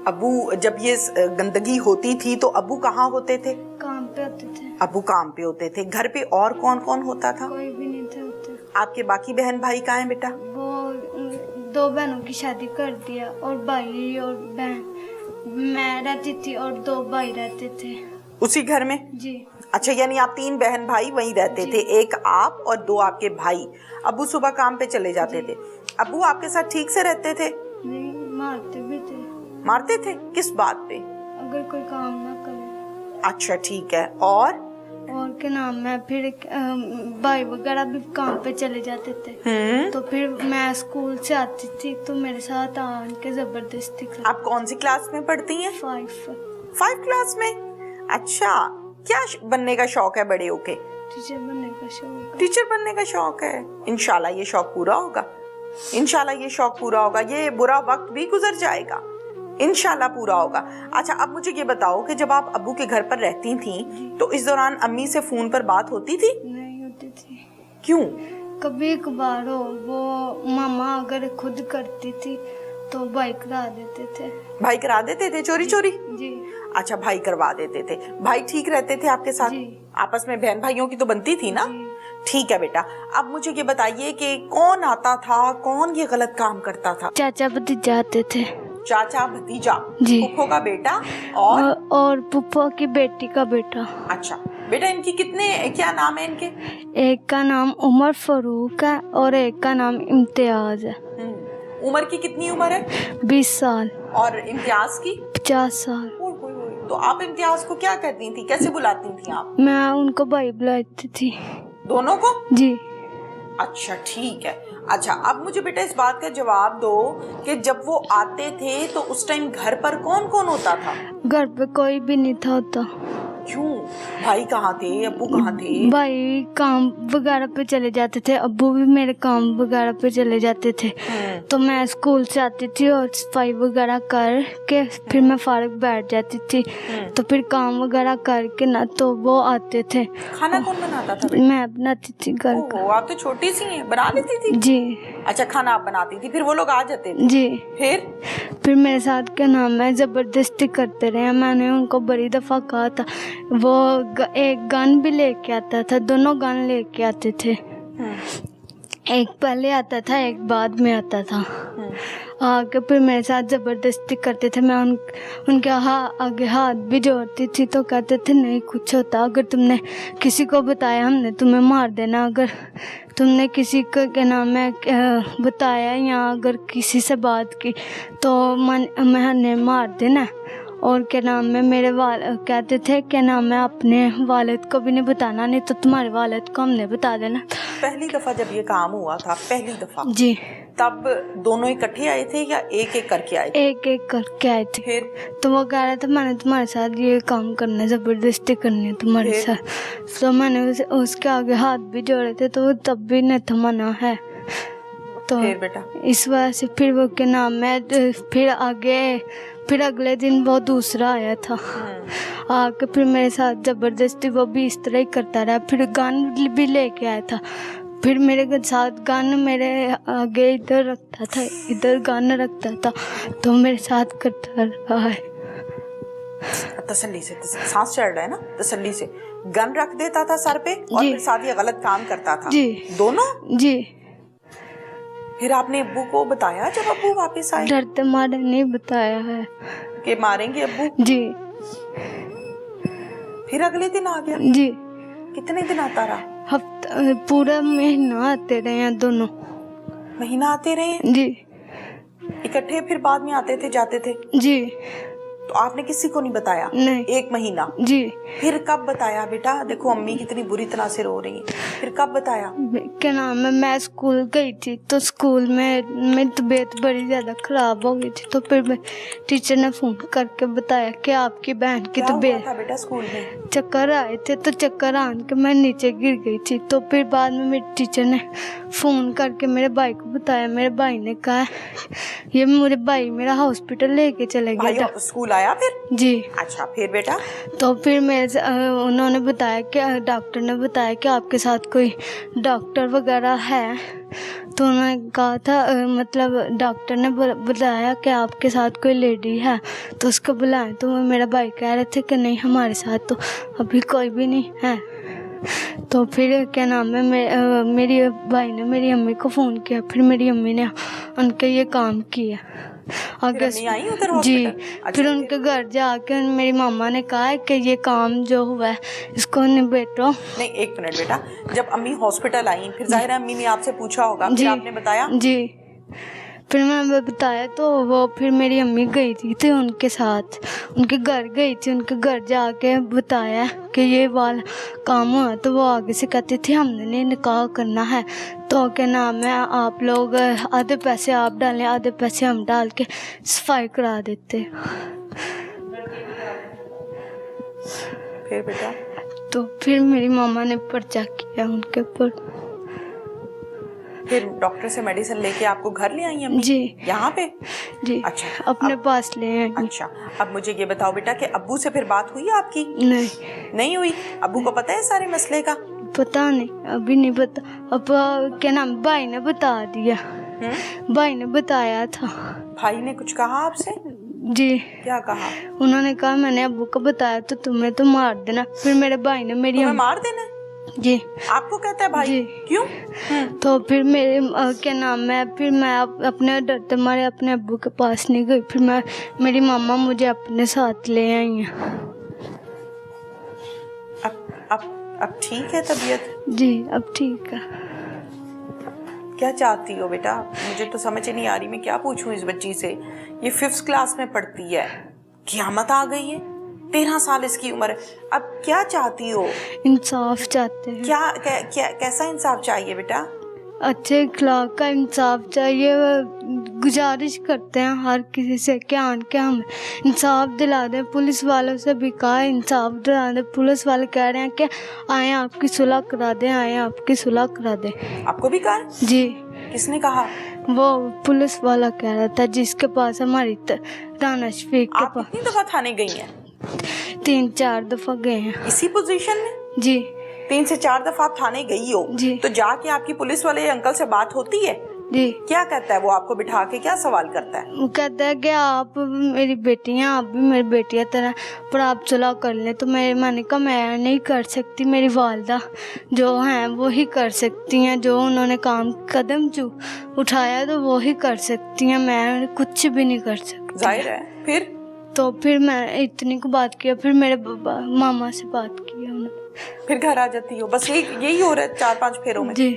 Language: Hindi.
अबू जब ये गंदगी होती थी तो अबू कहाँ होते थे? काम पे होते थे। अबू काम पे होते थे। घर पे और कौन कौन होता था? कोई भी नहीं थे होते। आपके बाकी बहन भाई कहाँ हैं बेटा? वो 2 बहनों की शादी कर दिया और भाई और बहन, मैं रहती थी और 2 भाई रहते थे उसी घर में? जी। अच्छा, यानी आप 3 बहन भाई वहीं रहते थे, एक आप और 2 आपके भाई। अबू सुबह काम पे चले जाते थे। अबू आपके साथ ठीक से रहते थे? नहीं, मारते भी थे। मारते थे? किस बात पे? अगर कोई काम ना करे। अच्छा ठीक है। और क्या नाम है, फिर भाई वगैरह भी काम पे चले जाते थे। तो फिर मैं स्कूल से आती थी तो मेरे साथ आके जबरदस्ती कर। आप कौन सी क्लास में पढ़ती हैं? 5 क्लास में। अच्छा, क्या बनने का शौक है बड़े होके? टीचर बनने का शौक। टीचर बनने का शौक है। इंशाल्लाह ये शौक पूरा होगा। इंशाल्लाह ये शौक पूरा होगा। ये बुरा वक्त भी गुजर जाएगा, इंशाल्लाह पूरा होगा। अच्छा, अब मुझे ये बताओ कि जब आप अब्बू के घर पर रहती थी तो इस दौरान अम्मी से फोन पर बात होती थी? नहीं होती थी। क्यों? कभी कभार हो, वो मामा अगर खुद करती थी तो भाई करा देते थे। भाई करा देते थे चोरी चोरी? जी। अच्छा, भाई करवा देते थे। भाई ठीक रहते थे आपके साथ? जी। आपस में बहन भाइयों की तो बनती थी ना? जी। ठीक है बेटा, अब मुझे ये बताइए कि कौन आता था, कौन ये गलत काम करता था? चाचा भतीजा आते थे। चाचा भतीजा? जी। फूफो का बेटा और फूफो की बेटी का बेटा। अच्छा बेटा, इनकी कितने, क्या नाम है इनके? एक का नाम उमर फारूक है और एक का नाम इम्तियाज है। उमर की कितनी उम्र है? 20 साल। और इम्तियाज की? 50 साल। तो आप इम्तियाज को क्या करती थी, कैसे बुलाती थी आप? मैं उनको भाई बुलाती थी। दोनों को? जी। अच्छा ठीक है। अच्छा, अब मुझे बेटा इस बात का जवाब दो कि जब वो आते थे तो उस टाइम घर पर कौन कौन होता था? घर पे कोई भी नहीं था होता। क्यों? भाई कहाँ थे, अब्बू कहाँ थे? भाई काम वगैरह पे चले जाते थे, अब्बू भी मेरे काम वगैरह पे चले जाते थे। तो मैं स्कूल से आती थी और सफाई वगैरह करके फिर मैं फारग बैठ जाती थी। तो फिर काम वगैरह करके ना तो वो आते थे। खाना कौन बनाता था? मैं बनाती थी घर का। आप तो छोटी सी हैं, बना लेती थी? जी। अच्छा, खाना आप बनाती थी, फिर वो लोग आ जाते थे? जी। फिर मेरे साथ क्या नाम है जबरदस्ती करते रहे। मैंने उनको बड़ी दफा कहा था, वो एक गन भी लेके आता था, दोनों गन लेके आते थे। एक पहले आता था, एक बाद में आता था। आके फिर मेरे साथ जबरदस्ती करते थे। मैं उनके आगे हाथ भी जोड़ती थी तो कहते थे नहीं कुछ होता, अगर तुमने किसी को बताया हमने तुम्हें मार देना, अगर तुमने किसी को क्या नाम है बताया या अगर किसी से बात की तो मैंने मार देना। और क्या नाम है मेरे कहते थे क्या नाम है अपने वालिद को भी नहीं बताना, नहीं तो तुम्हारे वालिद को हमने बता देना। पहली दफा जब ये काम हुआ था, पहली दफा जी, तब दोनों इकट्ठे आए थे या एक एक करके आए थे? एक एक करके आए थे। फिर तो वो कह रहा था मैंने तुम्हारे साथ ये काम करना है, जबरदस्ती करनी है तुम्हारे साथ। तो मैंने उसके आगे हाथ भी जोड़े थे तो वो तब भी नहीं था मना है। तो फिर बेटा इस वजह से फिर वो के नाम है फिर अगले दिन वो दूसरा आया था। आके फिर मेरे साथ जबरदस्ती वो भी इस तरह ही करता रहा। फिर गन भी लेके आया था, फिर मेरे साथ गन मेरे आगे इधर रखता था, इधर गन रखता था, तो मेरे साथ करता रहा है। तसल्ली से, सांस चढ़ रहा है ना, तसल्ली से गन रख देता था सर पे और फिर साथ ही गलत काम करता था। जी। दोनों? जी। फिर आपने अब्बू को बताया जब अब्बू वापस आए? डरते मारे नहीं बताया है कि मारेंगे अब्बू? जी। फिर अगले दिन आ गया? जी। कितने दिन आता रहा? हफ्ता पूरा महीना आते रहे हैं दोनों। महीना आते रहे? जी। इकट्ठे फिर बाद में आते थे जाते थे? जी। तो आपने किसी को नहीं बताया? नहीं। 1 महीना? जी। फिर कब बताया बेटा? देखो अम्मी कितनी बुरी तरह से रो रही है। फिर कब बताया? क्या नाम है मैं स्कूल गई थी तो स्कूल में मेरी तबीयत बड़ी ज़्यादा ख़राब हो गई थी, तो फिर टीचर ने फ़ोन करके बताया कि आपकी बहन की तबीयत। था बेटा स्कूल में? चक्कर आए थे, तो चक्कर आने के मैं नीचे गिर गई थी। तो फिर बाद में मेरे टीचर ने फ़ोन करके मेरे भाई को बताया। मेरे भाई ने कहा ये मेरे भाई मेरा हॉस्पिटल लेके चले गया। स्कूल आया फिर? जी। अच्छा, फिर बेटा? तो फिर उन्होंने बताया कि डॉक्टर ने बताया कि आपके साथ कोई डॉक्टर वगैरह है तो उन्होंने कहा था मतलब डॉक्टर ने बताया कि आपके साथ कोई लेडी है तो उसको बुलाएं। तो मेरा भाई कह रहे थे कि नहीं हमारे साथ तो अभी कोई भी नहीं है। तो फिर क्या नाम है मेरी भाई ने मेरी अम्मी को फ़ोन किया, फिर मेरी अम्मी ने उनके ये काम किया आगे। अम्मी आई उधर जी। हॉस्पिटल? फिर उनके घर जाके मेरी मामा ने कहा है कि ये काम जो हुआ है इसको निबेटो। नहीं, एक मिनट बेटा, जब अम्मी हॉस्पिटल आई फिर जाहिर है अम्मी ने आपसे पूछा होगा, जी फिर आपने बताया? जी। फिर मैंने बताया तो वो फिर मेरी अम्मी गई थी उनके साथ, उनके घर गई थी, उनके घर जाके बताया कि ये वाला काम हुआ। तो वो आगे से कहती थी हमने नहीं निकाह करना है, तो क्या नाम है आप लोग आधे पैसे आप डालें आधे पैसे हम डाल के सफाई करा देते। फिर बेटा? तो फिर मेरी मामा ने पर्चा किया उनके ऊपर। फिर डॉक्टर से मेडिसिन लेके आपको घर ले आई अम्मी? जी। यहाँ पे? जी। अच्छा, अपने पास ले आए। अच्छा, अब मुझे ये बताओ बेटा कि अब्बू से फिर बात हुई आपकी? नहीं। नहीं हुई? अब्बू को पता है सारे मसले का? पता नहीं, अभी नहीं पता। अब क्या नाम भाई ने बता दिया। भाई ने बताया था। भाई ने कुछ कहा आपसे? जी। क्या कहा? उन्होंने कहा मैंने अब्बू को बताया तो तुम्हें तो मार देना। फिर मेरे भाई ने मेरी तुम्हें मार देना? जी। आपको कहता है भाई? जी। क्यों? तो फिर मेरे क्या नाम है फिर मैं अपने डरते मारे अपने अब्बू के पास नहीं गई। फिर मेरी मामा मुझे अपने साथ ले आई हैं। अब ठीक है तबीयत? जी अब ठीक है। क्या चाहती हो बेटा? मुझे तो समझ नहीं आ रही, मैं क्या पूछूं इस बच्ची से। ये 5th क्लास में पढ़ती है, क़यामत आ गई है, 13 साल इसकी उम्र है। अब क्या चाहती हो? इंसाफ चाहते हैं। क्या कैसा इंसाफ चाहिए बेटा? अच्छे इखलाक का इंसाफ चाहिए। गुजारिश करते हैं हर किसी से कि हमें इंसाफ दिला दें। पुलिस वालों से भी कहा है इंसाफ दिला दें। पुलिस वाले कह रहे हैं कि आए आपकी सुलह करा दें, आए आपकी सुलह करा दें। आपको भी कहा? जी। किसने कहा? वो पुलिस वाला कह रहा था जिसके पास हमारी राना शफीक के आप पास। कितनी दफा थाने गई हैं? 3-4 दफा गए हैं। इसी पोजीशन में? जी। 3 से 4 दफा आप थाने गई हो? जी। तो जाके आपकी पुलिस वाले अंकल से बात होती है? जी। क्या कहता है वो? आपको बिठा के क्या सवाल करता है? वो कहता है कि आप मेरी बेटी हैं, आप भी मेरी बेटी है तरह, पर आप सुलह कर लें। तो मैंने कहा मैं नहीं कर सकती, मेरी वालदा जो हैं वो ही कर सकती हैं, जो उन्होंने कदम जो उठाया तो वो ही कर सकती हैं, मैं कुछ भी नहीं कर सकती। जाहिर है। फिर मैं इतनी को बात किया। फिर मेरे मामा से बात किया उन्होंने। फिर घर आ जाती हो? बस यही हो रहा है 4-5 फेरों में? जी।